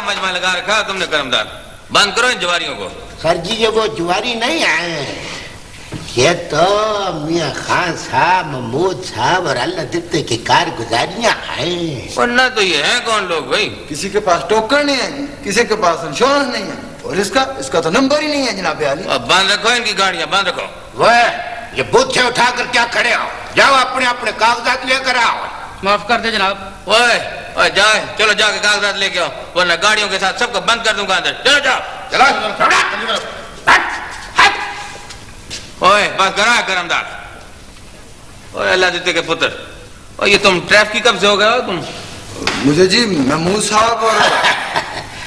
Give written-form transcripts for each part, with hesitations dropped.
मजमा लगा रखा तुमने करमदार, बंद करो इन जुआरियों को। सर जी ये वो जुआरी नहीं आए हैं, ये तो मियाँ खान साहब, महमूद साहब और अल्लाह दित्ते की कारगुजारियां हैं। वरना तो ये है कौन लोग भाई? किसी के पास टोकन नहीं है, किसी के पास इंश्योरेंस नहीं है, और इसका तो नंबर ही नहीं है जनाब आली। अब बंद रखो इनकी गाड़ियां, बंद रखो। वह ये बूथे उठाकर क्या खड़े हो, जाओ अपने अपने कागजात लेकर आओ। माफ कर दे जनाब। ओए ओए जाए, चलो जाके कागजात लेके आओ, वरना गाड़ियों के साथ सबको बंद कर दूंगा अंदर। चलो जाओ, चलो। ओए बस करा करमदार। ओए अल्लाह देते के पुत्र, और ये तुम ट्रैफिक कब से हो गए हो तुम? मुझे जी महमूद साहब और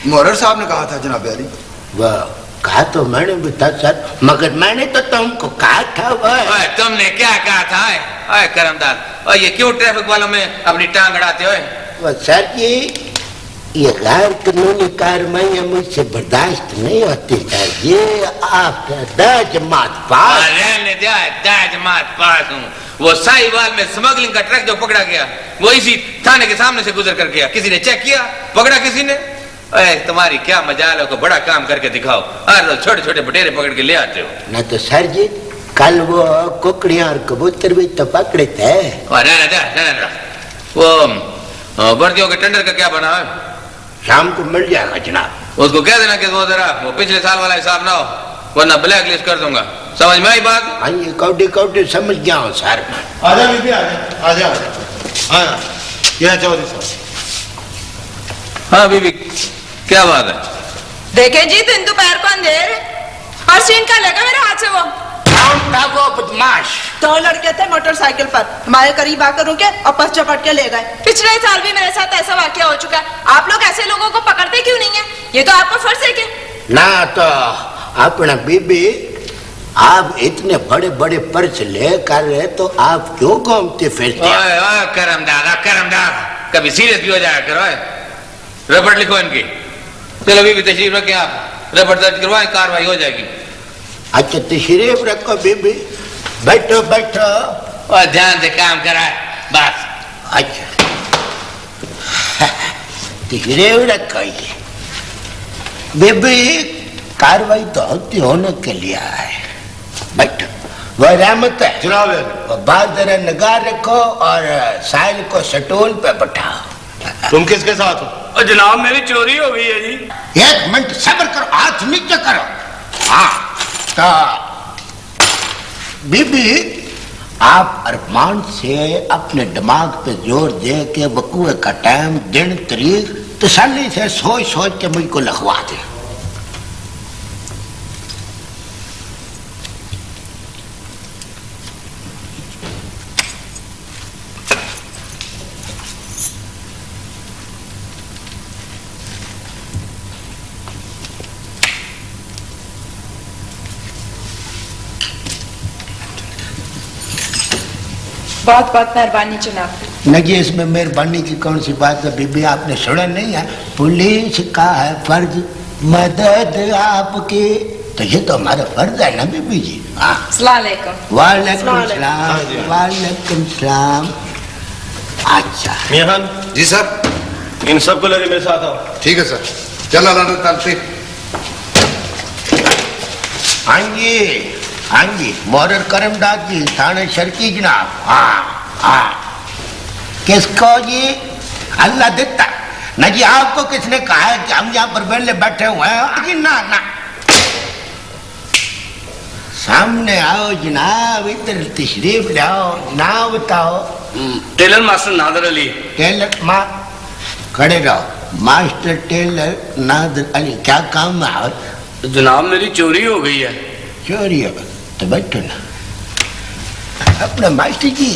मोहर साहब ने कहा था जनाब आली। वाह, कहा तो मैंने भी था सर, मगर मैंने तो तुमको कहा था। ओए तुमने क्या कहा था? ओए करमदार, और ये क्यों ट्रैफिक वालों में अपनी टांग अड़ाते हो? वह सर जी ये गैर कानूनी कार्रवाइयां मुझसे बर्दाश्त नहीं होती सर, ये आपका जमात पास। रहने दिया, जमात पास हूँ। वो साहिवाल में स्मगलिंग का ट्रक जो पकड़ा गया, वो इसी थाने के सामने से गुजर कर गया। किसी ने चेक किया, पकड़ा किसी ने? अरे तुम्हारी क्या मजाल है, को बड़ा काम करके दिखाओ, हर रोज छोटे छोटे बटेरे पकड़ के ले आते हो। न तो सर जी कल वो कुकड़ियां और कबूतर भी तो पकड़े थे। वो वर्दियों के टेंडर का क्या बना है? शाम को मिल जाएगा जनाब। उसको कह देना कि वो जरा वो पिछले साल वाला हिसाब ना हो, वरना ब्लैक लिस्ट कर दूंगा। समझ में आई बात? हाँ ये कौटे कौटे समझ गया हूँ सर। आजा बीबी, आजा आजा। यह चौधरी साहब। हाँ बीबी, क्या बात है? देखें जी, दिन दोपहर को अंधेर पर्स इनका लगा मेरे हाथ से। वो कौन था वो बदमाश? दो लड़के थे मोटरसाइकिल पर, हमारे करीब आकर रुके और पर्स चपट के ले गए। पिछले साल भी मेरे साथ ऐसा वाकया हो चुका है। आप लोग ऐसे लोगों को पकड़ते क्यों नहीं है? ये तो आपका फर्ज है कि ना तो अपना बीबी, आप इतने बड़े बड़े पर्स लेकर तो आप क्यों घूमते फिरते? करमदार, कभी सीरियस भी हो जाया करो। रबड़ लिखो इनकी। चलो बीबी तशरीफ रखें, आप रबड़ दर्ज करवाएं, कार्रवाई हो जाएगी। अच्छा तशरीफ रखो बीबी, बैठो बैठो और ध्यान से काम कराए बस। अच्छा तशरीफ रखो। ये बीबी कार्रवाई तो होती होने के लिए है, बैठो। वह रहमत है जनाब वो बात जरा निगाह रखो और साहिल को स्टूल पे बैठाओ। तुम किसके साथ हो? और जनाब मेरी चोरी हो गई है जी। एक मिनट सब्र करो, हाथ नीचे करो। हाँ तो बीबी आप अरमान से अपने दिमाग पे जोर दे के वकूए का टाइम, दिन, तारीख तसल्ली से सोच सोच के मुझको लिखवा दे। बहुत बहुत मेहरबानी जनाब। नहीं इसमें मेहरबानी की कौन सी बात है बीबी, आपने सुना नहीं है? पुलिस का है फर्ज मदद आपकी, तो ये तो हमारा फर्ज है ना बीबी जी। हाँ वालेकुम सलाम, वालेकुम सलाम। अच्छा मियां खान जी सर। इन सबको लेके मेरे साथ आओ। ठीक है सर, चलो लाल। हाँ जी हाँ जी, मोहर करमदाद जी, थाने शर्की जनाब। हाँ हाँ किसको जी? अल्लाह देता ना जी। आपको किसने कहा है कि हम यहाँ पर वेले बैठे हुए हैं? ना ना, सामने आओ जनाब, इधर तशरीफ लाओ, ना बताओ। Tailor master Nadar Ali. Tailor माँ खड़े रहो। मास्टर टेलर नादर अली, क्या काम है? जनाब मेरी चोरी हो गई है। चोरी है तो बैठो ना। अपना मास्टर जी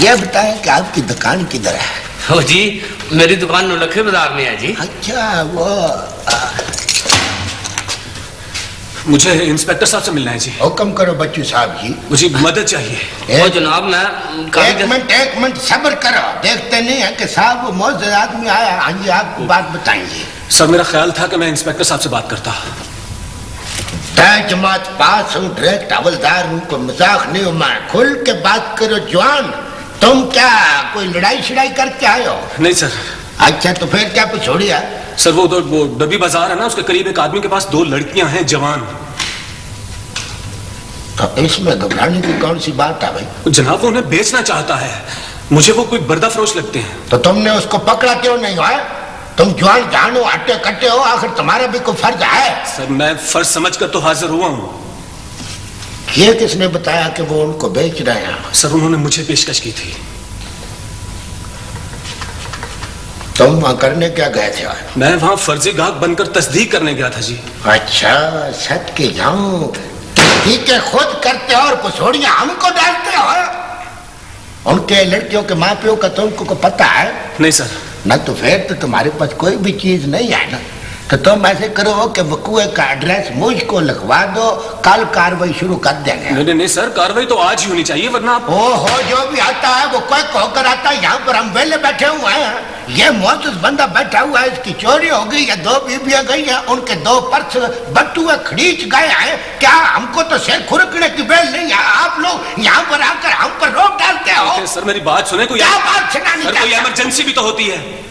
ये बताएं कि आपकी दुकान किधर है? ओ जी मेरी दुकान नौलखे बाजार में है जी। अच्छा वो मुझे इंस्पेक्टर साहब से मिलना है जी। हुक्म करो बच्चू साहब जी। मुझे मदद चाहिए। ओ जनाब मैं एक मिनट सब्र करो। देखते नहीं है कि साहब वो मौजूद आदमी आया। हाँ जी आपको बात बताएंगे। सर मेरा ख्याल था कि मैं इंस्पेक्टर साहब से बात करता। जमात पास हूँ, डायरेक्ट हवलदार हूँ, कोई मजाक नहीं हो। मैं खुल के बात करो जवान। तुम क्या कोई लड़ाई शड़ाई करके आए हो? नहीं सर, अच्छा तो फिर क्या पिछोड़िया? सर वो डब्बी बाजार है ना, उसके करीब एक आदमी के पास 2 लड़कियां हैं जवान। तो इसमें घबराने की कौन सी बात है भाई? जनाब वो उन्हें बेचना चाहता है, मुझे वो कोई बर्दा फरोश लगते हैं। तो तुमने उसको पकड़ा क्यों नहीं है? तुम जवान जान हो, हट्टे कट्टे हो, आखिर तुम्हारा भी कोई फर्ज है। सर मैं फर्ज समझकर तो हाजिर हुआ हूँ। ये किसने बताया कि वो उनको बेच रहे हैं? सर उन्होंने मुझे पेशकश की थी। तुम वहां करने क्या गए थे? मैं वहां फर्जी गाहक बनकर तस्दीक करने गया था जी। अच्छा सच के जाऊं, तस्दीक खुद करते हो और पुछोड़ियां हमको डालते हो? उनके लड़कियों के माँ प्यो का तुमको को पता है? नहीं सर। ना तो फिर तो तुम्हारे पास कोई भी चीज नहीं है ना, तो तुम ऐसे करो कि वकुए का एड्रेस मुझको लिखवा दो, कल कार्रवाई शुरू कर देंगे। नहीं नहीं सर, कार्रवाई तो आज ही होनी चाहिए, वरना आप... ओहो, जो भी आता है वो कोई कहकर आता है। यहाँ पर हम वेले बैठे हुए हैं, ये मोहतज बंदा बैठा हुआ है, इसकी चोरी हो गई या 2 बीबियां गई हैं, उनके 2 पर्स बटुए खरीच गए हैं। क्या हमको तो सिर खुरकने की बेल नहीं है? आप लोग यहाँ पर आकर हम पर रोक डालते हो। सर मेरी बात सुने, कोई इमरजेंसी भी तो होती है।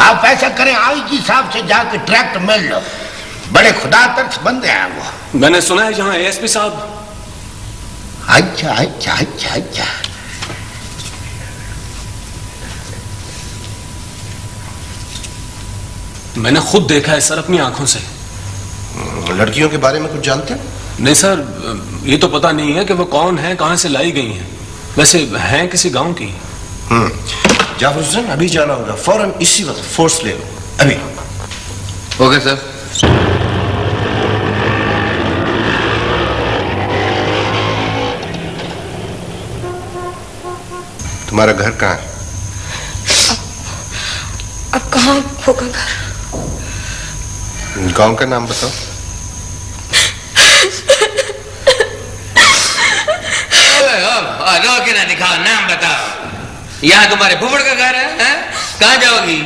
आप ऐसा करें, आईजी साहब से जाकर ट्रैक्ट मिल लो, बड़े खुदा तरस बंदे हैं वो। मैंने सुना है यहाँ एएसपी साहब। अच्छा अच्छा अच्छा अच्छा, मैंने खुद देखा है सर अपनी आंखों से। लड़कियों के बारे में कुछ जानते हैं? नहीं सर, ये तो पता नहीं है कि वो कौन है, कहां से लाई गई हैं। वैसे हैं किसी गांव की। जाफर हुसैन अभी जाना होगा, फौरन इसी वक्त फोर्स ले लो अभी। Okay sir. तुम्हारा घर कहाँ है? अब कहाँ होगा घर? गांव का नाम बताओ। रो के ना दिखाओ, नाम बताओ। यहाँ तुम्हारे फुफड़ का घर है? कहाँ जाओगी?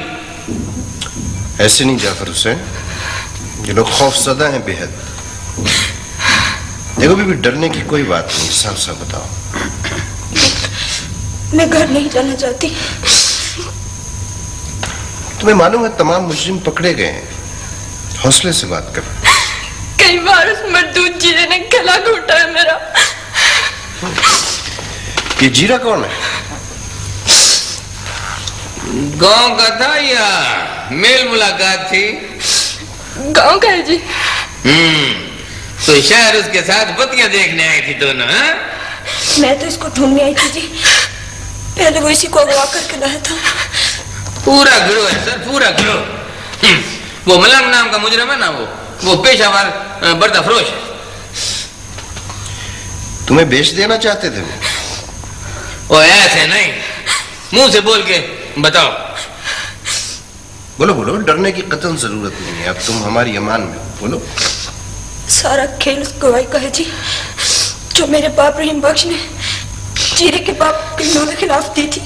ऐसे नहीं जाफर हुसैन, ये लोग खौफजदा हैं बेहद। देखो भी डरने की कोई बात नहीं, साफ साफ बताओ। मैं घर नहीं जाना चाहती। तुम्हें मालूम है तमाम मुजरिम पकड़े गए हैं, हौसले से बात करो। कई बार उस मरदूद जीरे ने गला घोटा है मेरा। ये जीरा कौन है? गांव का था या मेल मुलाकात थी? गांव का है जी। तो शहर उसके साथ बत्तियां देखने आई थी दोनों? मैं तो इसको ढूंढने आई थी जी, पहले वो इसी को अगवा करके लाया था। पूरा गिरोह है सर, पूरा गिरोह। वो मलंग नाम का मुजरिम है ना, वो पेशावर बर्दा फरोश है। तुम्हें बेच देना चाहते थे वो? ऐसे नहीं, मुंह से बोल के बताओ। बोलो बोलो, डरने की कतई जरूरत नहीं है, अब तुम हमारी अमान में हो, बोलो। सारा खेल उस गवाही का है जी, जो मेरे बाप रहीम बख्श ने जीरे के बाप किन्नों के खिलाफ दी थी।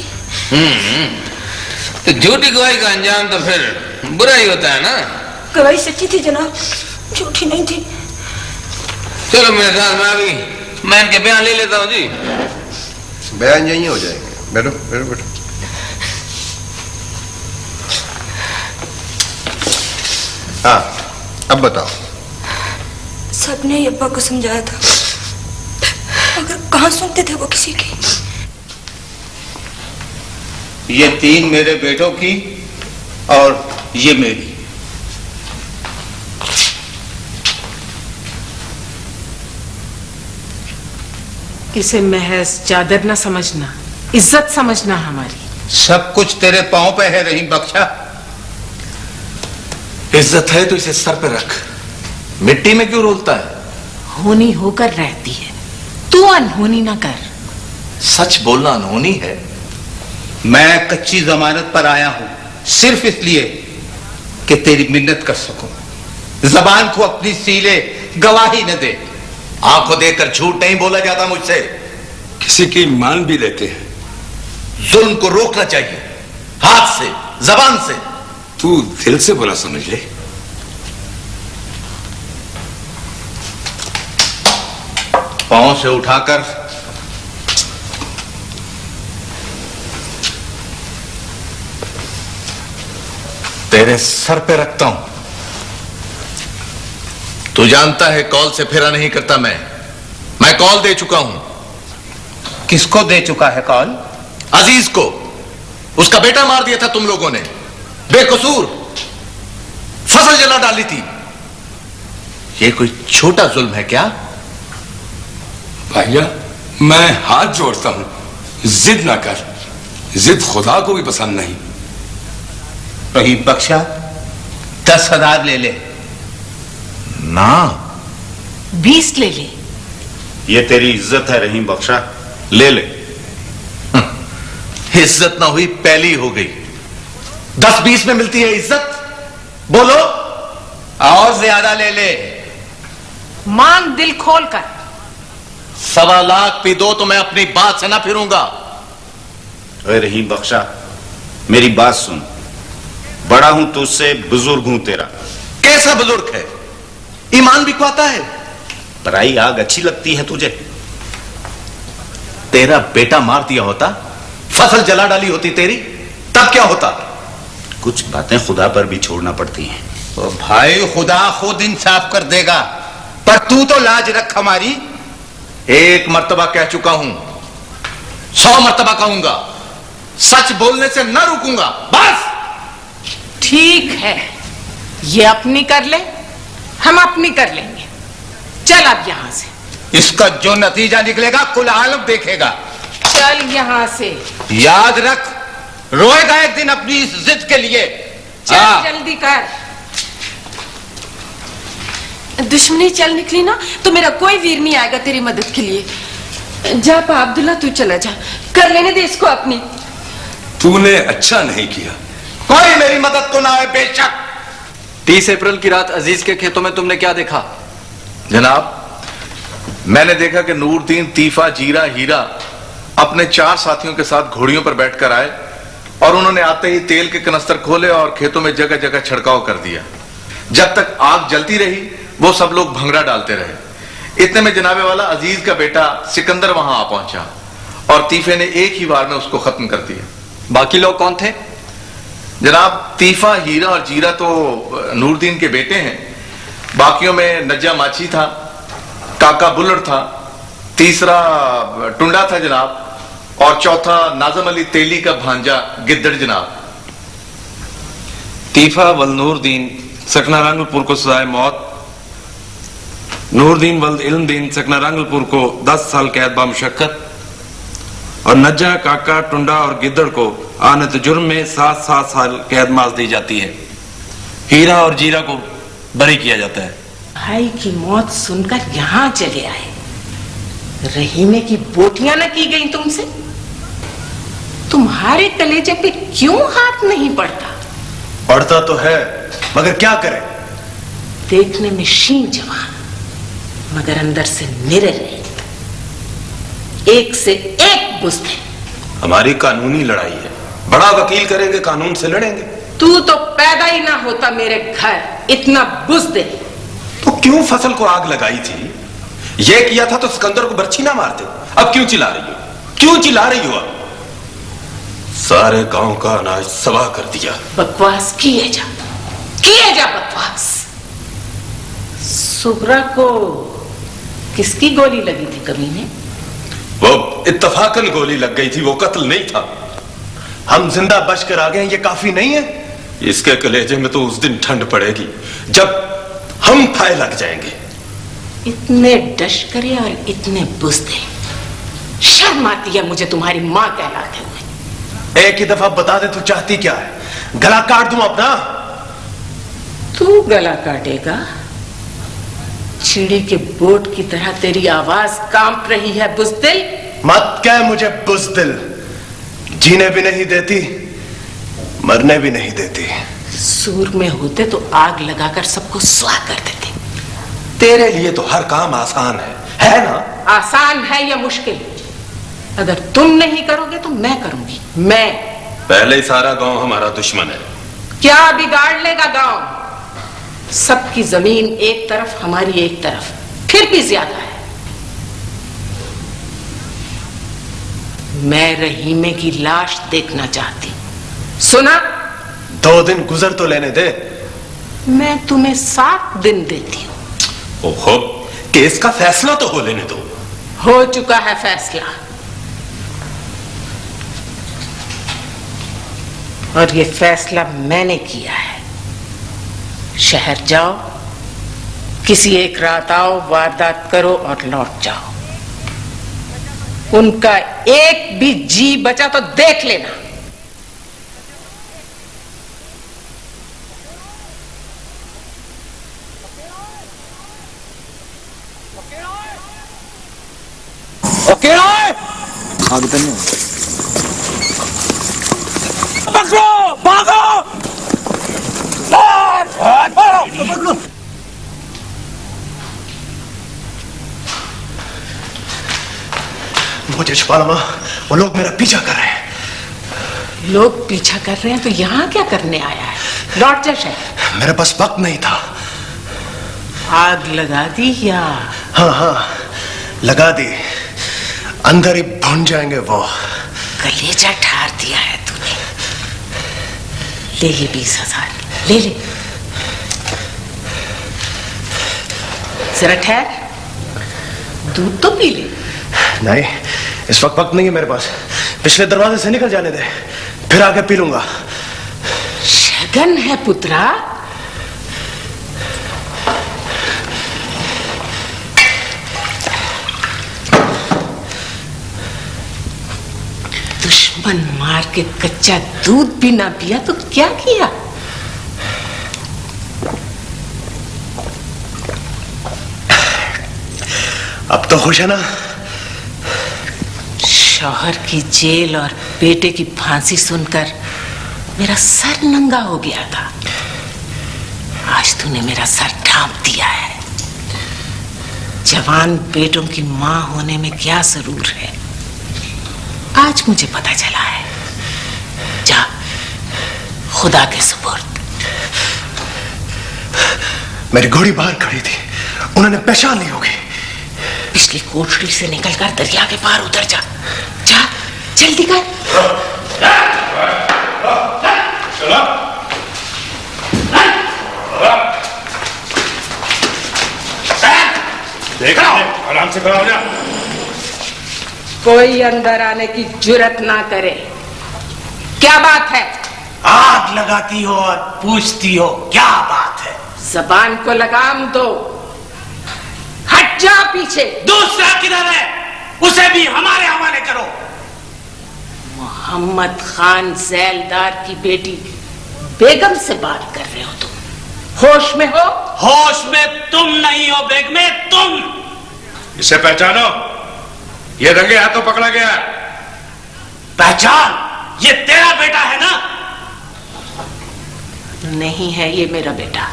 तो झूठी गवाही का अंजाम तो फिर बुरा ही होता है ना? गवाही सच्ची थी जनाब, झूठी नहीं थी। चलो मेरे साथ में, अभी मैं इनके बयान ले लेता हूँ जी। बयान यही हो जाएंगे, बैठो बैठो बैठो। हाँ अब बताओ। सबने अब्बा को समझाया था, मगर कहाँ सुनते थे वो किसी की। ये 3 मेरे बेटों की और ये मेरी। इसे महज चादर न समझना, इज्जत समझना हमारी। सब कुछ तेरे पांव पे है रहीम बख्शा। इज्जत है तो इसे सर पे रख, मिट्टी में क्यों रोलता है? होनी होकर रहती है, तू अनहोनी ना कर। सच बोलना अनहोनी है? मैं कच्ची जमानत पर आया हूं सिर्फ इसलिए कि तेरी मिन्नत कर सकूं। जबान को अपनी सीले गवाही न दे। आंखों देखकर झूठ नहीं बोला जाता मुझसे। किसी की मान भी लेते हैं। जुल्म को रोकना चाहिए, हाथ से, जबान से। तू दिल से बोला समझ ले। पांव से उठाकर तेरे सर पे रखता हूं। तू जानता है कॉल से फेरा नहीं करता मैं कॉल दे चुका हूं। किसको दे चुका है कॉल? अजीज को। उसका बेटा मार दिया था तुम लोगों ने, बेकसूर। फसल जला डाली थी। ये कोई छोटा जुल्म है क्या? भैया मैं हाथ जोड़ता हूं, जिद ना कर। जिद खुदा को भी पसंद नहीं। रहीम बख्शा 10,000 ले ले। ना 20 ले ले। ये तेरी इज्जत है रहीम बख्शा, ले ले। इज्जत ना हुई पहली हो गई। 10-20 में मिलती है इज्जत? बोलो। और ज्यादा ले ले। मांग दिल खोल कर। 1.25 लाख भी दो तो मैं अपनी बात से ना फिरूंगा। अरे रहीम बख्शा मेरी बात सुन, बड़ा हूं तुझसे, बुजुर्ग हूं तेरा। कैसा बुजुर्ग है? ईमान बिकवाता है। पराई आग अच्छी लगती है तुझे? तेरा बेटा मार दिया होता, फसल जला डाली होती तेरी, तब क्या होता? कुछ बातें खुदा पर भी छोड़ना पड़ती हैं। तो भाई खुदा खुद इंसाफ कर देगा, पर तू तो लाज रख हमारी। 1 मर्तबा कह चुका हूं, 100 मर्तबा कहूंगा। सच बोलने से न रुकूंगा, बस। ठीक है, ये अपनी कर ले, हम अपनी कर लेंगे। चल अब यहां से। इसका जो नतीजा निकलेगा कुल आलम देखेगा। चल यहां से। याद रख, रोएगा एक दिन अपनी इस जिद के लिए। चल जल्दी कर। दुश्मनी चल निकली ना तो मेरा कोई वीर नहीं आएगा तेरी मदद के लिए। जा पा अब्दुल्ला, तू चला जा, कर लेने दे इसको अपनी। तूने अच्छा नहीं किया। कोई मेरी मदद को ना आए बेशक। 30 अप्रैल की रात अजीज के खेतों में तुमने क्या देखा? जनाब, मैंने देखा कि नूरदीन, तीफा, जीरा, हीरा अपने 4 साथियों के साथ घोड़ियों पर बैठकर आए और उन्होंने आते ही तेल के कनस्तर खोले और खेतों में जगह जगह छिड़काव कर दिया। जब तक आग जलती रही वो सब लोग भंगड़ा डालते रहे। इतने में जनाबे वाला अजीज का बेटा सिकंदर वहां आ पहुंचा और तीफे ने एक ही बार में उसको खत्म कर दिया। बाकी लोग कौन थे? जनाब, तीफा, हीरा और जीरा तो नूरदीन के बेटे हैं। बाकियों में नज्जा माची था, काका बुल्लड़ था, तीसरा टुंडा था जनाब, और चौथा नाजम अली तेली का भांजा गिद्दड़ जनाब। तीफा वल नूरदीन सकना रंगलपुर को सजाए मौत, नूरदीन वल इल्मदीन सकना रंगलपुर को 10 साल कैद बामुशक्कत, और नज्जा, काका, टुंडा और गिद्दड़ को आनत जुर्म में 7-7 साल कैद माज दी जाती है। हीरा और जीरा को बरी किया जाता है। भाई की मौत सुनकर यहां चले आए। रहीमे की बोटियां न की गई तुमसे? तुम्हारे कलेजे पे क्यों हाथ नहीं पड़ता? पड़ता तो है, मगर क्या करें? देखने में शीन जवान, मगर अंदर से निरल, एक से एक बुज़दिल। हमारी कानूनी लड़ाई है, बड़ा वकील करेंगे, कानून से लड़ेंगे। तू तो पैदा ही ना होता मेरे घर, इतना बुज़दिल। तो क्यों फसल को आग लगाई थी? ये किया था तो सिकंदर को बर्छी ना मारते। अब क्यों चिल्ला रही हो? क्यों चिल्ला रही हो? सारे गांव का अनाज सवा कर दिया। बकवास किए जा बकवास। सुगरा को किसकी गोली लगी थी कमीने? वो इत्तफाकन गोली लग गई थी, वो कत्ल नहीं था। हम जिंदा बच कर आ गए, ये काफी नहीं है? इसके कलेजे में तो उस दिन ठंड पड़ेगी जब हम फाय लग जाएंगे। इतने डशकरे और इतने बुज़दिल, शर्म आती है मुझे तुम्हारी मां कहलाते हुए। एक ही दफा बता दे तू चाहती क्या है? गला काट दूं अपना? तू गला काटेगा? चिड़ी के बोट की तरह तेरी आवाज कांप रही है बुज़दिल। मत कह मुझे बुज़दिल, जीने भी नहीं देती, मरने भी नहीं देती। सूर में होते तो आग लगाकर सबको स्वाह कर देते। तेरे लिए तो हर काम आसान है ना? आसान है या मुश्किल? अगर तुम नहीं करोगे तो मैं करूंगी। मैं। पहले ही सारा गांव हमारा दुश्मन है। क्या बिगाड़ लेगा गांव? सबकी जमीन एक तरफ, हमारी एक तरफ, फिर भी ज्यादा है। मैं रहीमे की लाश देखना चाहती। सुना? 2 दिन गुजर तो लेने दे। मैं तुम्हें 7 दिन देती हूँ। ओहो, केस का फैसला तो हो लेने दो। हो चुका है फैसला, और ये फैसला मैंने किया है। शहर जाओ, किसी एक रात आओ, वारदात करो और लौट जाओ। उनका एक भी जी बचा तो देख लेना। ओके आगे तो नहीं पकड़ो, भागो, पकड़ो। मुझे छुपा लो, वो लोग मेरा पीछा कर रहे हैं। लोग पीछा कर रहे हैं तो यहाँ क्या करने आया है? लौट जा शहर। मेरे पास वक्त नहीं था। आग लगा दी या? हाँ, लगा दी। अंदर ही भुन जाएंगे वो। कलेजा ठार दिया है तूने। ले ये 20,000, ले ले। जरा ठहर, दूध तो पी ले। नहीं, इस वक्त नहीं है मेरे पास। पिछले दरवाजे से निकल जाने दे, फिर आके पी लूंगा। शगन है पुत्रा। दुश्मन मार के कच्चा दूध भी ना पिया तो क्या किया? अब तो खुश है ना? शौहर की जेल और बेटे की फांसी सुनकर मेरा सर नंगा हो गया था। आज तूने मेरा सर ढांप दिया है। जवान बेटों की मां होने में क्या जरूर है, आज मुझे पता चला है। जा, खुदा के सुपुर्द। मेरी घोड़ी बाहर खड़ी थी, उन्होंने पहचान ली होगी। पिछली कोठरी से निकलकर दरिया के पार उतर जा। जा, जल्दी कर। चलो। देखो, आराम से खड़ा हो जा। कोई अंदर आने की जुर्रत ना करे। क्या बात है? आग लगाती हो और पूछती हो क्या बात है? जबान को लगाम दो। हट जा पीछे। दूसरा किधर है? उसे भी हमारे हवाले करो। मोहम्मद खान जैलदार की बेटी बेगम से बात कर रहे हो तुम? होश में हो? होश में तुम नहीं हो बेगमे, तुम। इसे पहचानो, ये रंगे हाथों पकड़ा गया है। पहचान, ये तेरा बेटा है ना? नहीं है ये मेरा बेटा।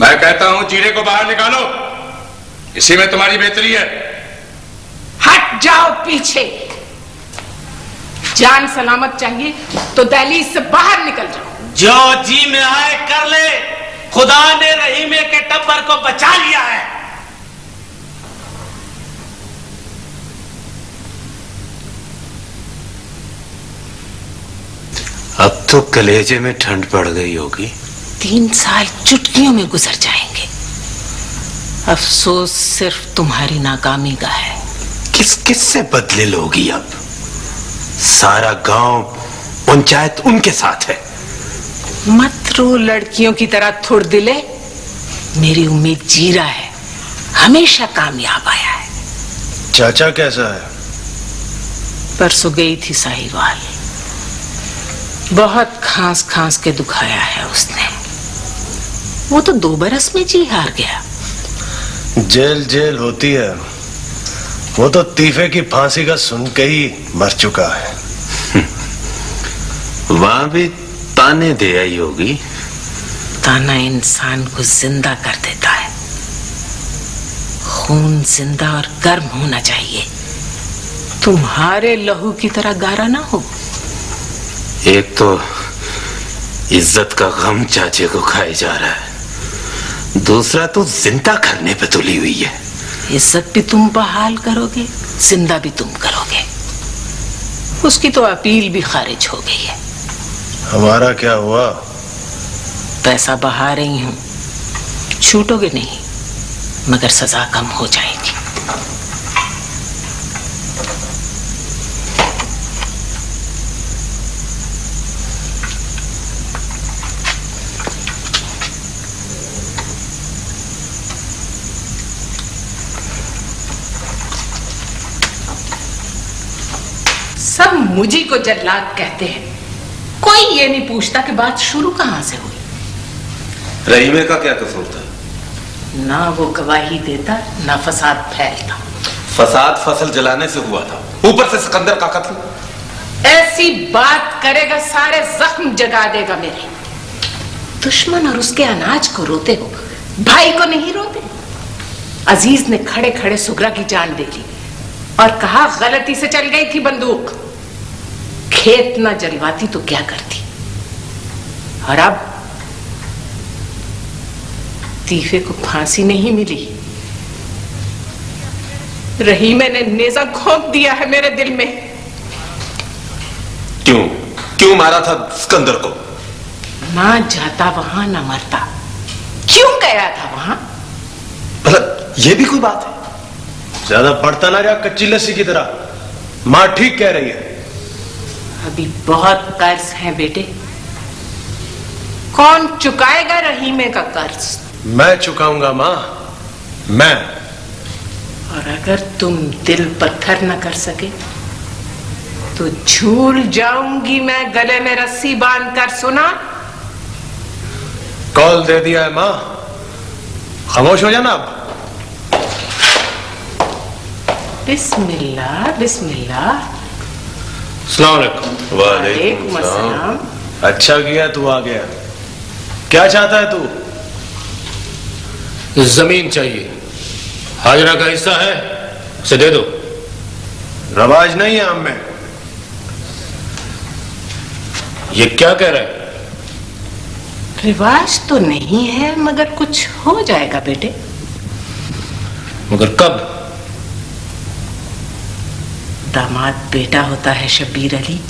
मैं कहता हूं चीरे को बाहर निकालो, इसी में तुम्हारी बेहतरी है। हट जाओ पीछे। जान सलामत चाहिए तो दहलीज से बाहर निकल जाओ। जो जी में आए कर ले। खुदा ने रहीमे के टब्बर को बचा लिया है। अब तो कलेजे में ठंड पड़ गई होगी। 3 साल चुटकियों में गुजर जाएंगे। अफसोस सिर्फ तुम्हारी नाकामी का है। किस किस से बदले लोगी? अब सारा गांव, पंचायत उनके साथ है। मत रो लड़कियों की तरह थोड़ दिले। मेरी उम्मीद जीरा है, हमेशा कामयाब आया है। चाचा कैसा है? परसों गई थी साहिवाल, बहुत खांस खांस के दुखाया है उसने। वो तो 2 बरस में जी हार गया। जेल जेल होती है, वो तो तीफे की फांसी का सुन के ही मर चुका है। वहां भी ताने दे आई होगी। ताना इंसान को जिंदा कर देता है। खून जिंदा और गर्म होना चाहिए, तुम्हारे लहू की तरह गारा ना हो। एक तो इज्जत का गम चाचे को खाए जा रहा है, दूसरा तो जिंदा करने पे तुली हुई है। इज्जत भी तुम बहाल करोगे, जिंदा भी तुम करोगे। उसकी तो अपील भी खारिज हो गई है। हमारा क्या हुआ? पैसा बहा रही हूं, छूटोगे नहीं, मगर सजा कम हो जाएगी। सब मुझी को जल्लाद कहते हैं, कोई ये नहीं पूछता कि बात शुरू कहां से हुई। रहीमे का क्या कसूर था? ना वो गवाही देता, ना फसाद फैलता। फसाद फसल जलाने से हुआ था, ऊपर से सिकंदर का कत्ल। ऐसी बात करेगा सारे जख्म जगा देगा मेरे। दुश्मन और उसके अनाज को रोते हो, भाई को नहीं रोते। अजीज ने खड़े खड़े सुगरा की जान दे ली और कहा गलती से चल गई थी बंदूक, खेत न जलवाती तो क्या करती। और अब तीफे को फांसी नहीं मिली, रहीमे ने नेजा घोंप दिया है मेरे दिल में। क्यों मारा था सिकंदर को? ना जाता वहां ना मरता, क्यों गया था वहां? भला ये भी कोई बात है? ज्यादा पढ़ता ना जा कच्ची लस्सी की तरह। माँ ठीक कह रही है। अभी बहुत कर्ज है बेटे, कौन चुकाएगा रहीमे का कर्ज? मैं चुकाऊंगा माँ, मैं। और अगर तुम दिल पत्थर न कर सके तो झूल जाऊंगी मैं गले में रस्सी बांधकर। सुना? कॉल दे दिया है माँ, खामोश हो जाना अब। बिस्मिल्लाह बिस्मिल्लाह। अस्सलाम वालेकुम। वालेकुम अस्सलाम। अच्छा किया तू आ गया। क्या चाहता है तू? जमीन चाहिए, हाजरा का हिस्सा है, उसे दे दो। रवाज नहीं है हम में। ये क्या कह रहा है? रिवाज तो नहीं है, मगर कुछ हो जाएगा बेटे। मगर कब? दामाद बेटा होता है शब्बीर अली,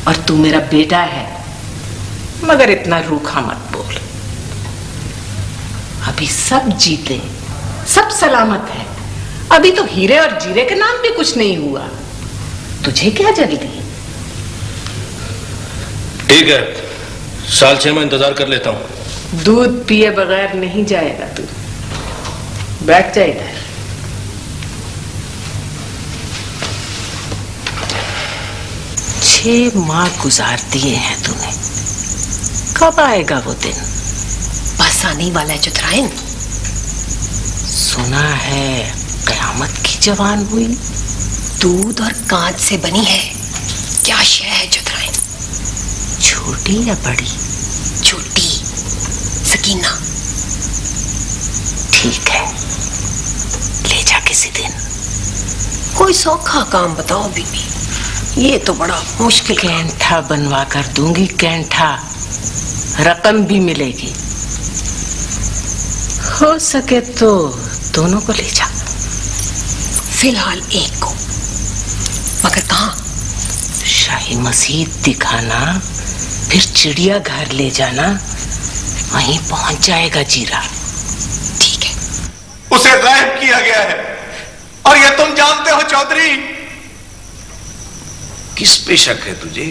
और तू मेरा बेटा है, मगर इतना रूखा मत बोल। अभी सब जीते, सब सलामत है। अभी तो हीरे और जीरे के नाम भी कुछ नहीं हुआ, तुझे क्या जल्दी? ठीक है, साल 6 में इंतजार कर लेता हूं। दूध पिए बगैर नहीं जाएगा तू, बैठ जा इधर। 6 माह गुजार दिए हैं तूने, कब आएगा वो दिन? बस आने वाला है चतुरायन। सुना है कयामत की जवान हुई। दूध और कांच से बनी है, क्या शय है चतुरायन? छोटी या बड़ी? छोटी, सकीना। ठीक है, ले जा किसी दिन। कोई सौखा काम बताओ बीबी, ये तो बड़ा मुश्किल। कैंठा बनवा कर दूंगी, कैंठा, रकम भी मिलेगी। हो सके तो दोनों को ले जा। फिलहाल एक को, मगर कहाँ? शाही मस्जिद दिखाना, फिर चिड़िया घर ले जाना, वहीं पहुंच जाएगा जीरा। ठीक है। उसे गायब किया गया है, और यह तुम जानते हो चौधरी। किस पे शक है तुझे?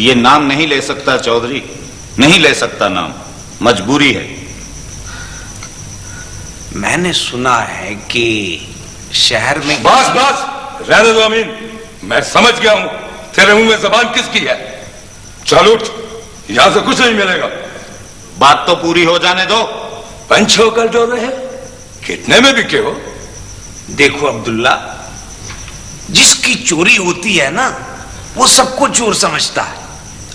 ये नाम नहीं ले सकता चौधरी, नहीं ले सकता नाम, मजबूरी है। मैंने सुना है कि शहर में बस रहने दो अमीन, मैं समझ गया हूं तेरे मुंह में जबान किसकी है। चल उठ, यहां से कुछ नहीं मिलेगा। बात तो पूरी हो जाने दो। पंचो कर जो रहे, कितने में बिके हो? देखो अब्दुल्ला, जिसकी चोरी होती है ना, वो सबको चोर समझता है।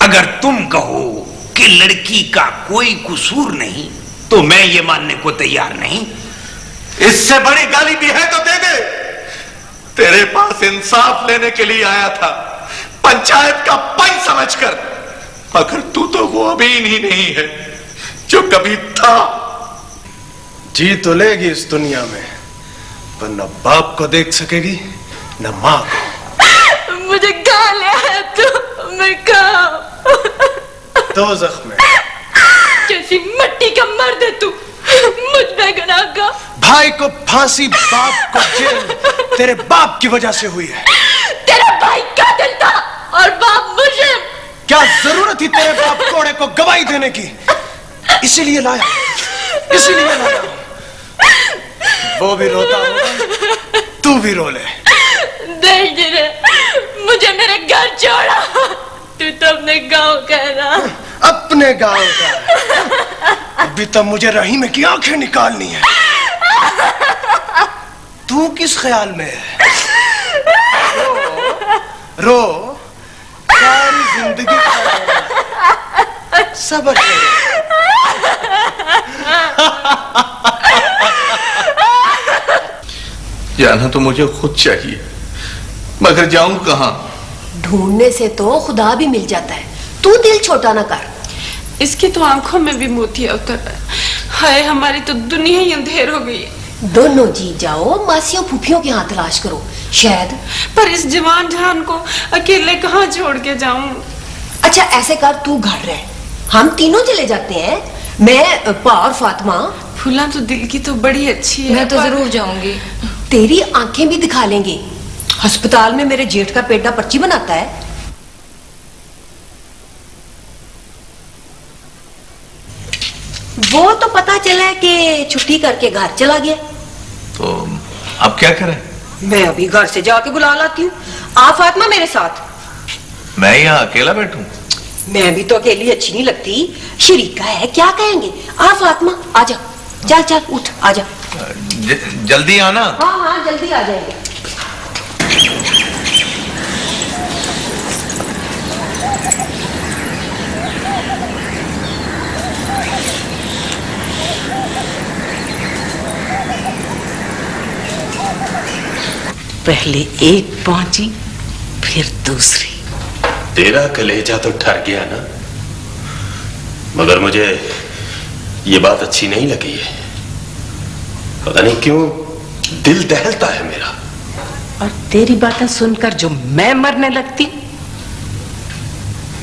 अगर तुम कहो कि लड़की का कोई कसूर नहीं, तो मैं ये मानने को तैयार नहीं। इससे बड़ी गाली भी है तो दे दे। तेरे पास इंसाफ लेने के लिए आया था, पंचायत का पंच समझकर, मगर तू तो वो अमीन ही नहीं है जो कभी था। जी तो लेगी इस दुनिया में, पर न बाप को देख सकेगी न माँ को। मुझे कहाँ ले आया तू? मैं कहाँ? दोज़ख में। किस सी मिट्टी का मर्द है तू, मुझ पे गुनाह का। भाई को फांसी, बाप को जेल, तेरे बाप की वजह से हुई है। तेरा भाई कातिल था और बाप मुजरिम। क्या जरूरत थी तेरे बाप कोड़े को गवाही देने की? इसीलिए लाया, इसीलिए लाया। वो भी रोता होगा, तू भी रो ले। देख जिरे, मुझे मेरे घर छोड़ा, तू तो अपने गांव कह रहा। अपने गांव का? अभी तो मुझे रहीम की आंखें निकालनी है। तू किस ख्याल में है? रो, सारी जिंदगी सब्र करो। जाना तो मुझे खुद चाहिए, मगर जाऊं कहां? ढूंढने से तो खुदा भी मिल जाता है, तू दिल छोटा ना कर। इसकी तो आंखों में भी मोतिया उतर रहा है। हाय, हमारी तो दुनिया ही अंधेर हो गई है। दोनों जी जाओ, मासियों फूफियों के हाथ तलाश करो, शायद। पर इस जवान जान को अकेले कहाँ छोड़ के जाऊं? अच्छा ऐसे कर, तू घर रह, हम तीनों चले जाते हैं, मैं पा और फातिमा। फूला तो दिल की तो बड़ी अच्छी है। मैं तो जरूर जाऊंगी। तेरी आंखें भी दिखा लेंगे। अस्पताल में मेरे जेठ का बेटा पर्ची बनाता है। वो तो पता चला कि छुट्टी करके घर चला गया। तो अब क्या करें? मैं अभी घर से जाके बुला लाती हूँ। आ फातिमा मेरे साथ। मैं यहाँ अकेला बैठूं? मैं भी तो अकेली अच्छी नहीं लगती, शरीका है, क्या कहेंगे। आ फातिमा आजा, चल चल उठ आजा। जल्दी आना। हाँ हाँ जल्दी आ जाएंगे। पहले एक पहुंची, फिर दूसरी। तेरा कलेजा तो ठर गया ना, मगर मुझे ये बात अच्छी नहीं लगी है। पता नहीं क्यों दिल दहलता है मेरा। और तेरी बातें सुनकर जो मैं मरने लगती।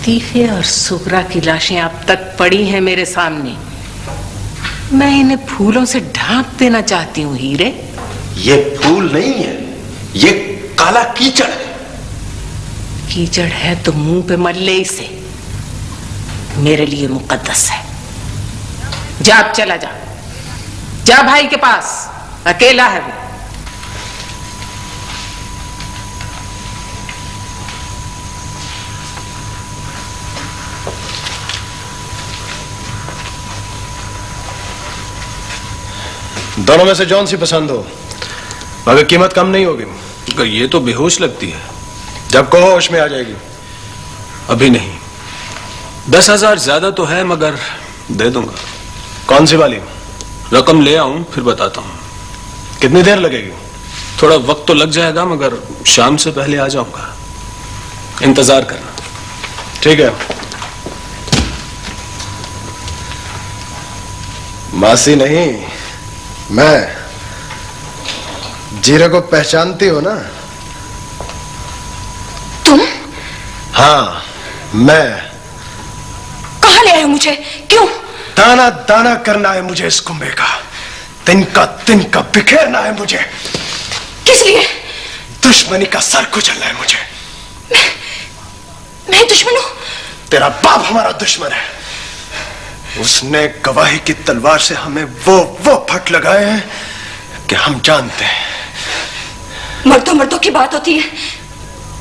तीफे और सुगरा की लाशें अब तक पड़ी हैं मेरे सामने। मैं इन्हें फूलों से ढांक देना चाहती हूँ हीरे। ये फूल नहीं है, ये काला कीचड़ है। कीचड़ है तो मुंह पे मल ले इसे, मेरे लिए मुकद्दस है। जा अब चला जा, जा भाई के पास, अकेला है वो। दोनों में से जौन सी पसंद हो, मगर कीमत कम नहीं होगी। ये तो बेहोश लगती है। जब कहो होश में आ जाएगी। अभी नहीं, 10,000 ज्यादा तो है, मगर दे दूंगा। कौन सी वाली? रकम ले आऊं फिर बताता हूं। कितनी देर लगेगी? थोड़ा वक्त तो लग जाएगा, मगर शाम से पहले आ जाऊंगा, इंतजार करना। ठीक है। मासी नहीं, मैं। जीरे को पहचानती हो ना? तुम? हाँ मैं। कहाँ ले आए मुझे? क्यों? दाना दाना करना है मुझे इस कुंभे का, तिनका बिखेरना है मुझे। किस लिए? दुश्मनी का सर कुचलना है मुझे। मैं दुश्मन हूं? तेरा बाप हमारा दुश्मन है। उसने गवाही की तलवार से हमें वो फट लगाए हैं कि हम जानते हैं। मर्दों की बात होती है,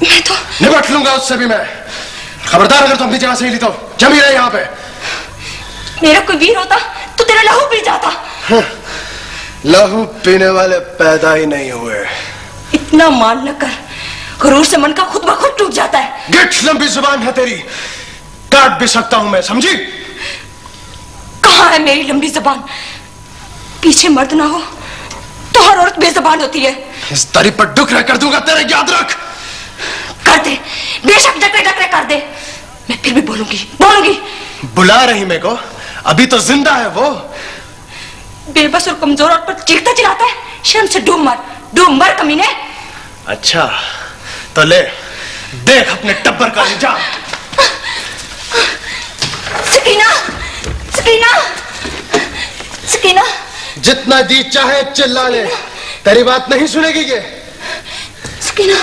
मैं तो निपट लूंगा उससे भी मैं। खबरदार अगर तुम अपनी जगह से हिली तो जमी रहे यहाँ पे। मेरा कोई वीर होता तो तेरा लहू पी जाता। लहू पीने वाले पैदा ही नहीं हुए। इतना मान न कर, गुरूर से मन का खुद ब खुद टूट जाता है। गिट्स लंबी जुबान है तेरी, काट भी सकता हूं मैं, समझी? कहाँ है मेरी लंबी जबान? पीछे मर्द ना हो तो हर औरत बेजबान होती है। इस दरी पर डुकरे कर दूंगा तेरे, याद रख। कर दे, बेशक डकरे कर दे, मैं फिर भी बोलूंगी। बुला रही मेरे को? अभी तो जिंदा है वो। बेबस और कमजोर औरत पर चीखता चिल्लाता है। शर्म से डूब मर कमीने। अच्छा तो ले देख अपने टब्बर का अंजाम। सकीना, सकीना, जितना जी चाहे चिल्ला ले, तेरी बात नहीं सुनेगी ये। सकीना,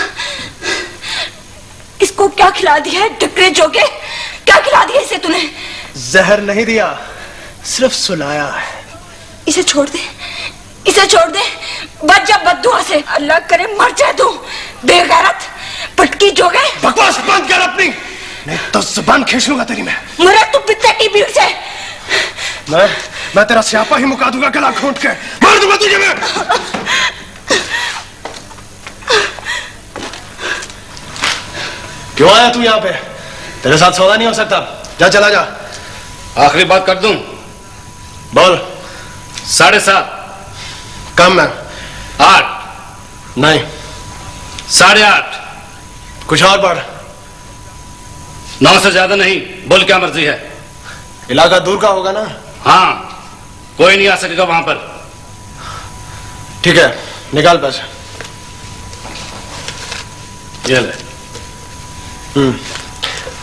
इसको क्या खिला दिया है डकरे जोगे? क्या खिला दिया इसे तूने? जहर नहीं दिया, सिर्फ सुलाया है। इसे छोड़ दे, इसे छोड़ दे, बच जा बद्दुआ से। अल्लाह करे मर जाए तू, बेगैरत पटकी जोगे। बकवास बंद कर अपनी, नहीं तो जुबान खींच लूंगा तेरी मैं। मरे तू पित्ते की भीड़ से। मैं तेरा स्यापा ही मुका दूंगा गला घोंट के, मार दूंगा तुझे मैं। क्यों आया तू यहाँ पे? तेरे साथ सौदा नहीं हो सकता, जा चला जा। आखिरी बात कर दूं? बोल। 7.5 कम है। 8 नहीं। 8.5 कुछ और बढ़। 9 से ज्यादा नहीं, बोल क्या मर्जी है। इलाका दूर का होगा ना? हाँ, कोई नहीं आ सकेगा वहां पर। ठीक है, निकाल पैसे। ये ले।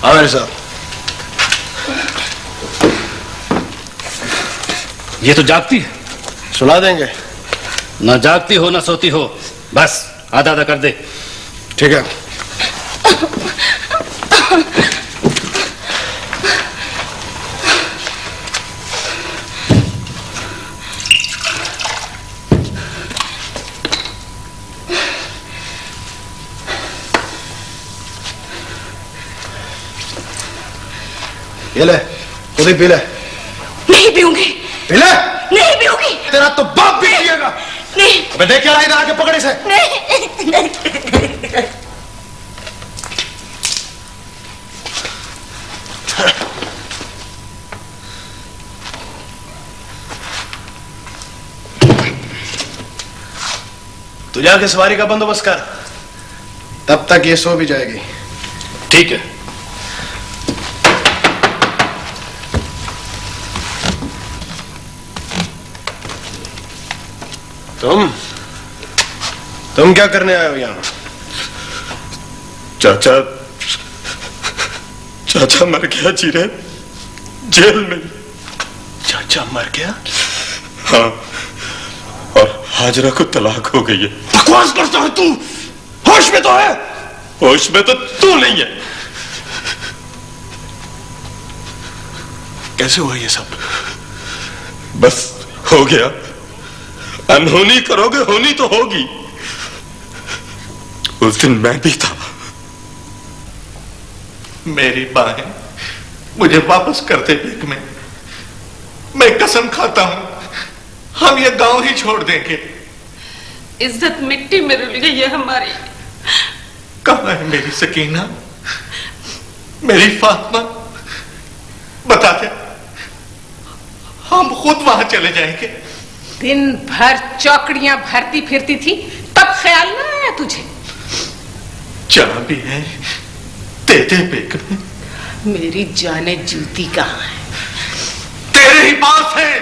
आ मेरे साथ। ये तो जागती है। सुला देंगे। ना जागती हो ना सोती हो, बस आधा आधा कर दे। ठीक है। ये ले, खुद ही पी ले। नहीं पीऊंगी। पी ले। नहीं पीऊंगी। तेरा तो बाप भी पिएगा। नहीं। मैं देख क्या रहा इधर आके पकड़े से। नहीं। तू जाके सवारी का बंदोबस्त कर, तब तक ये सो भी जाएगी। ठीक है। तुम क्या करने आए हो यहाँ? चाचा, चाचा मर गया जीरे, जेल में। चाचा मर गया? हाँ, और हाजरा को तलाक हो गई है। बकवास करता है तू, होश में तो है? होश में तो तू नहीं है। कैसे हुआ ये सब? बस हो गया। अनहोनी करोगे, होनी तो होगी। उस दिन मैं भी था। मेरी बाहें मुझे वापस कर दे बेग में, मैं कसम खाता हूं हम ये गांव ही छोड़ देंगे। इज्जत मिट्टी में रुल गई है हमारी। कहां है मेरी सकीना, मेरी फातिमा? बता दे, हम खुद वहां चले जाएंगे। दिन भर चौकड़ियां भरती फिरती थी, तब ख्याल ना आया तुझे? जहां भी है दे दे बेग में। मेरी जाने जूती कहाँ है? तेरे ही पास है।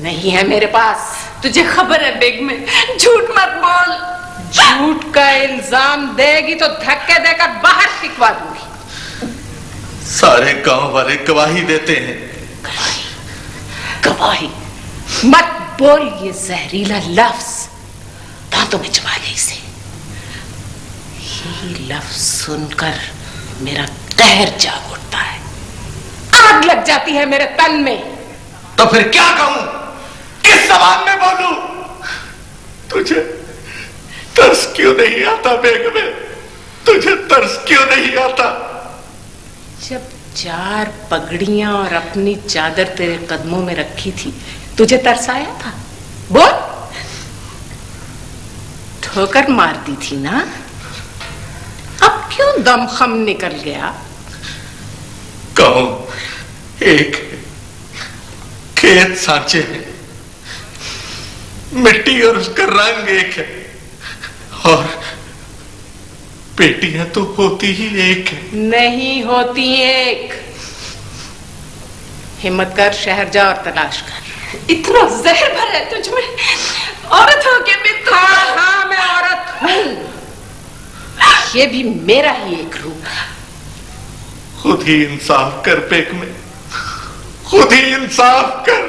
नहीं है मेरे पास। तुझे खबर है बेग में, झूठ मत बोल। झूठ का इल्जाम देगी तो धक्के देकर बाहर फिकवा दूंगी। सारे गांव वाले गवाही देते हैं। गवाही? मत बोल ये जहरीला लफ्ज, दांतों में चबा ले इसे। ये लफ्ज सुनकर मेरा कहर जाग उठता है, आग लग जाती है मेरे तन में। तो फिर क्या कहूं, किस जबान में बोलूं? तुझे तरस क्यों नहीं आता बेग में? तुझे तरस क्यों नहीं आता? जब 4 पगड़ियां और अपनी चादर तेरे कदमों में रखी थी, तुझे तरस आया था? बोल। ठोकर मार दी थी ना, अब क्यों दमखम निकल गया? गांव एक है, खेत सांचे हैं, मिट्टी और उसका रंग एक है, और बेटियां तो होती ही एक है। नहीं होती एक। हिम्मत कर, शहर जा और तलाश कर। इतना जहर भरा है तुझ में, औरत हो के भी तो। हाँ, मैं औरत हूं। ये भी मेरा ही एक रूप है। खुद ही इंसाफ कर बेग में, खुद ही इंसाफ कर।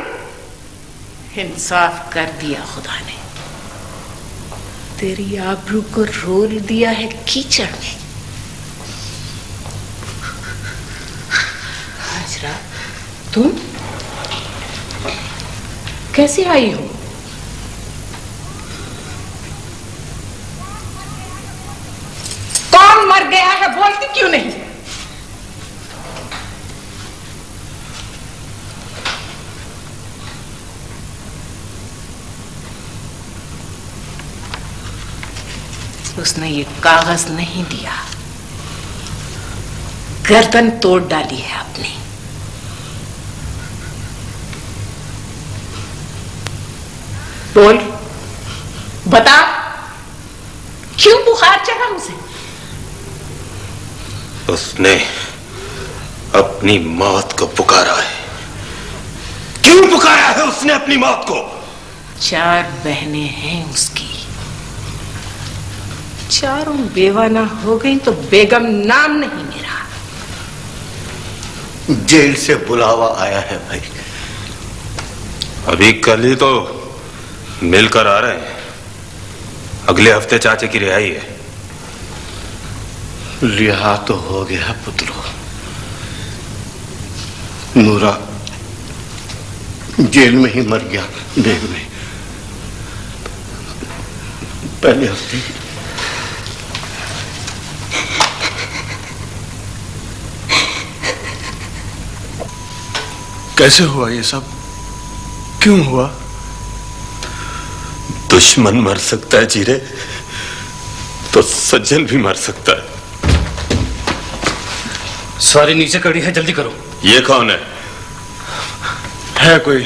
इंसाफ कर दिया खुदा ने, तेरी आबरू को रोल दिया है कीचड़ में। हाजरा, तुम कैसे आई हो? कौन मर गया है, बोलती क्यों नहीं? उसने ये कागज नहीं दिया, गर्दन तोड़ डाली है अपनी। बोल, बता, क्यों बुखार चढ़ा उसे? उसने अपनी मौत को पुकारा है। क्यों पुकारा है उसने अपनी मौत को? 4 बहनें हैं उसकी, चारों बेवा ना हो गई तो बेगम नाम नहीं मेरा। जेल से बुलावा आया है भाई। अभी कल ही तो मिलकर आ रहे हैं, अगले हफ्ते चाचे की रिहाई है। रिहा तो हो गया पुत्रो, नूरा जेल में ही मर गया देर में, पहले हफ्ते। कैसे हुआ ये सब, क्यों हुआ? दुश्मन मर सकता है जीरे तो सज्जन भी मर सकता है। सारी नीचे कड़ी है, जल्दी करो। ये कौन है? है कोई?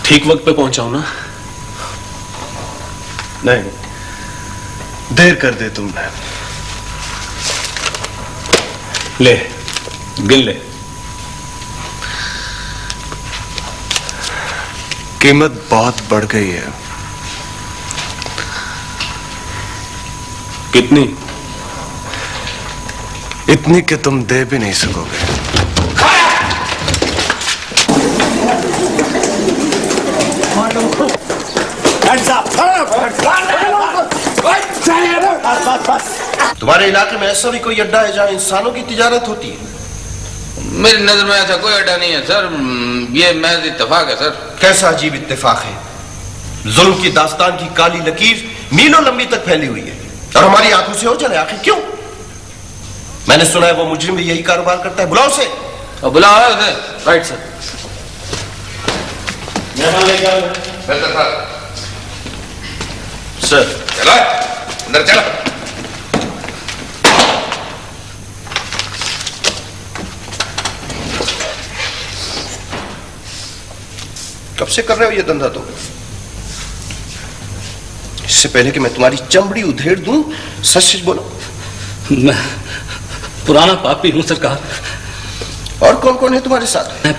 ठीक वक्त पे पहुंचाओ ना। नहीं, देर कर दे तुमने। ले, गिन ले। कीमत बहुत बढ़ गई है। कितनी? इतनी कि तुम दे भी नहीं सकोगे। तुम्हारे इलाके में ऐसा भी कोई अड्डा है जहां इंसानों की तिजारत होती है? मेरी नजर में ऐसा कोई अड्डा नहीं है सर, ये महज इत्तेफाक है सर। कैसा अजीब इत्तेफाक है। जुल्म की दास्तान की काली लकीर मीलों लंबी तक फैली हुई है और हमारी आंखों से हो जाए। आखिर क्यों? मैंने सुना है वो मुजरिम भी यही कारोबार करता है। बुलाओ उसे। बुलाओ उसे। Right sir. सर चलो अंदर चलो। कब से कर रहे हो ये धंधा तुम? इससे पहले कि मैं तुम्हारी चमड़ी उधेड़ दूं, सच सच बोलो। मैं पुराना पापी हूं सरकार। और कौन कौन है तुम्हारे साथ? मैं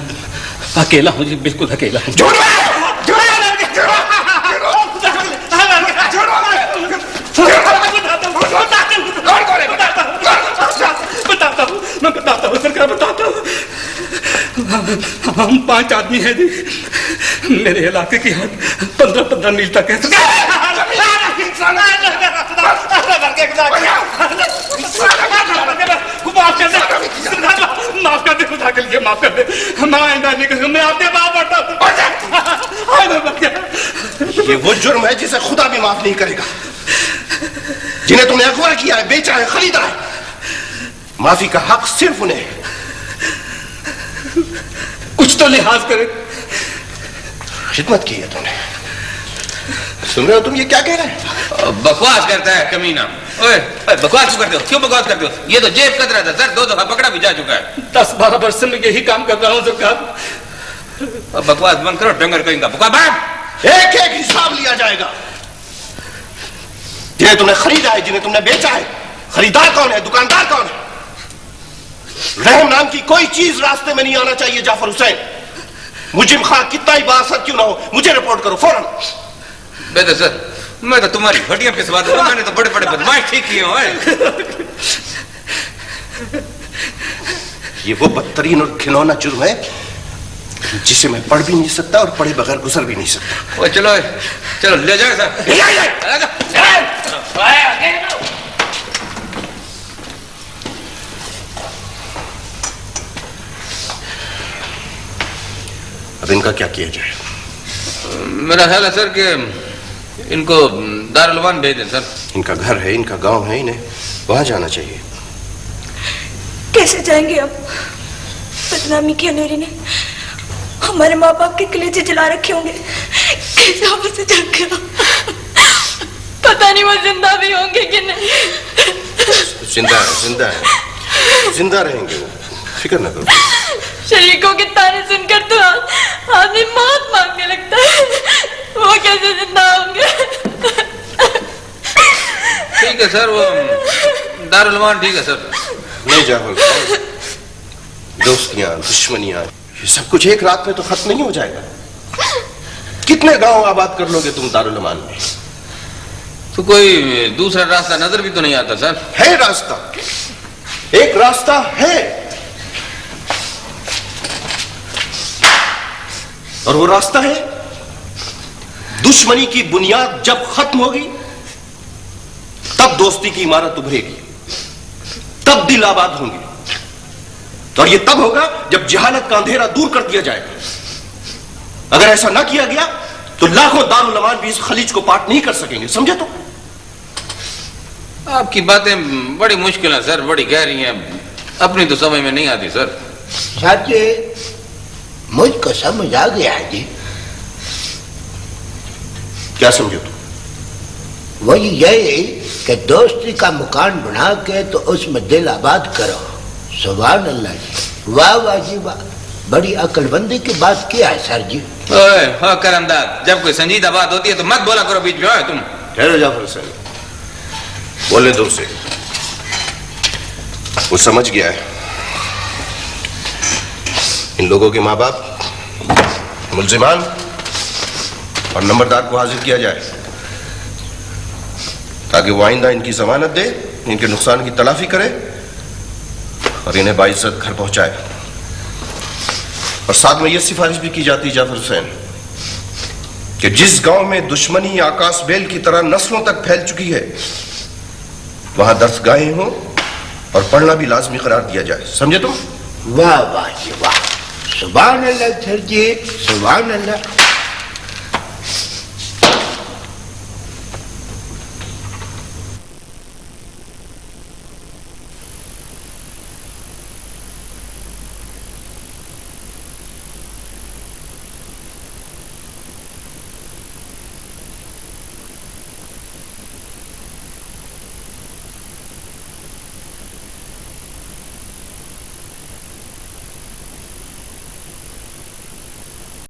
अकेला हूं जी, बिल्कुल अकेला हूं। बताता हूँ सरकार, बताता हूँ। हम 5 आदमी हैं जी। मेरे इलाके की हद 15-15 मील तक है। माफ कर दे खुदा के लिए, माफ कर दे। मैं आइंदा नहीं करूंगा, मैं आपके बाप बढ़ता हूँ। ये वो जुर्म है जिसे खुदा भी माफ नहीं करेगा। जिन्हें तुमने अगवा किया है, बेचा है, खरीदा है, माफी का हक सिर्फ उन्हें है। कुछ तो लिहाज करे। खिदमत की है तुमने। सुन रहे हो तुम ये क्या कह रहे हैं? बकवास करता है कमीना। ओए बकवास क्यों करते हो? क्यों बकवास करते हो? ये तो जेब कतरा था सर, 2 दफा पकड़ा भी जा चुका है। 10-12 वर्ष से मैं यही काम कर रहा हूँ सरकार। अब बकवास बंद करो, डंगर कहेंगे। बकवास बंद। एक एक हिसाब लिया जाएगा। जिन्हें तुमने खरीदा है, जिन्हें तुमने बेचा है, खरीदार कौन है, दुकानदार कौन है? रहम नाम की कोई चीज रास्ते में नहीं आना चाहिए। जाफर हुसैन, मुजिम खां कितना ही बासत क्यों ना हो, मुझे रिपोर्ट करो फौरन। बेटे सर, मैं तो तुम्हारी हड्डियां पिसवा दूंगा। मैंने तो बड़े बड़े बदमाश ठीक किए हैं। ये वो बदतरीन और घिनौना जुर्म है जिसे मैं पढ़ भी नहीं सकता और पढ़े बगैर गुजर भी नहीं सकता। वो चलो चलो ले जाओ सर। अब इनका क्या किया जाए? मेरा ख्याल है सर कि इनको दारुल उलूम भेज दें सर। इनका घर है, इनका गांव है, इन्हें वहां जाना चाहिए। कैसे जाएंगे अब? बदनामी की अंधेरी ने हमारे माँ बाप के कलेजे जला रखे होंगे। कैसे वहां से जाएंगे? पता नहीं वो जिंदा भी होंगे कि नहीं। जिंदा रहेंगे वो, फिक्र न करो। शरीकों के ताने सुनकर तो आदमी मौत मांगने लगता है, वो कैसे जिंदा होंगे? ठीक है सर, वो दारुल उलूम ठीक है सर। नहीं जाफर, दोस्तियां, दुश्मनियां, ये सब कुछ एक रात में तो खत्म नहीं हो जाएगा। कितने गांव आबाद कर लोगे तुम दारुल उलूम में? तो कोई दूसरा रास्ता नजर भी तो नहीं आता सर। है रास्ता, एक रास्ता है, और वो रास्ता है दुश्मनी की बुनियाद जब खत्म होगी तब दोस्ती की इमारत उभरेगी, तब दिल आबाद होंगे। और ये तब होगा जब जहालत का अंधेरा दूर कर दिया जाएगा। अगर ऐसा ना किया गया तो लाखों दारुल उलूम भी इस खलीज को पार नहीं कर सकेंगे, समझे? तो आपकी बातें बड़ी मुश्किल है सर, बड़ी गहरी हैं, अपनी तो समझ में नहीं आती सर। साथी मुझको समझ आ गया है जी। क्या समझे तुम? वही यही कि दोस्ती का मकान बना के तो उसमें दिल आबाद करो। सुभान अल्लाह जी, वाह वाह जी वाह, बड़ी अक्लमंदी की बात किया है सर जी। ओए हो करमदाद, जब कोई संजीदा बात होती है तो मत बोला करो बीच में। हो तुम ठहरो जाफर हुसैन, बोलने दो उसे, वो समझ गया है। इन लोगों के माँ बाप, मुल्जिमान और नंबरदार को हाजिर किया जाए ताकि वो आइंदा इनकी जमानत दे, इनके नुकसान की तलाफी करे और इन्हें बाइज्जत घर पहुंचाए। और साथ में यह सिफारिश भी की जाती है जाफर हुसैन कि जिस गांव में दुश्मनी आकाश बेल की तरह नस्लों तक फैल चुकी है वहां दरसगाहें हों और पढ़ना भी लाजमी करार दिया जाए, समझे तुम? वाह वाह जी वाह, सुभान अल्लाह सर जी, सुभान अल्लाह।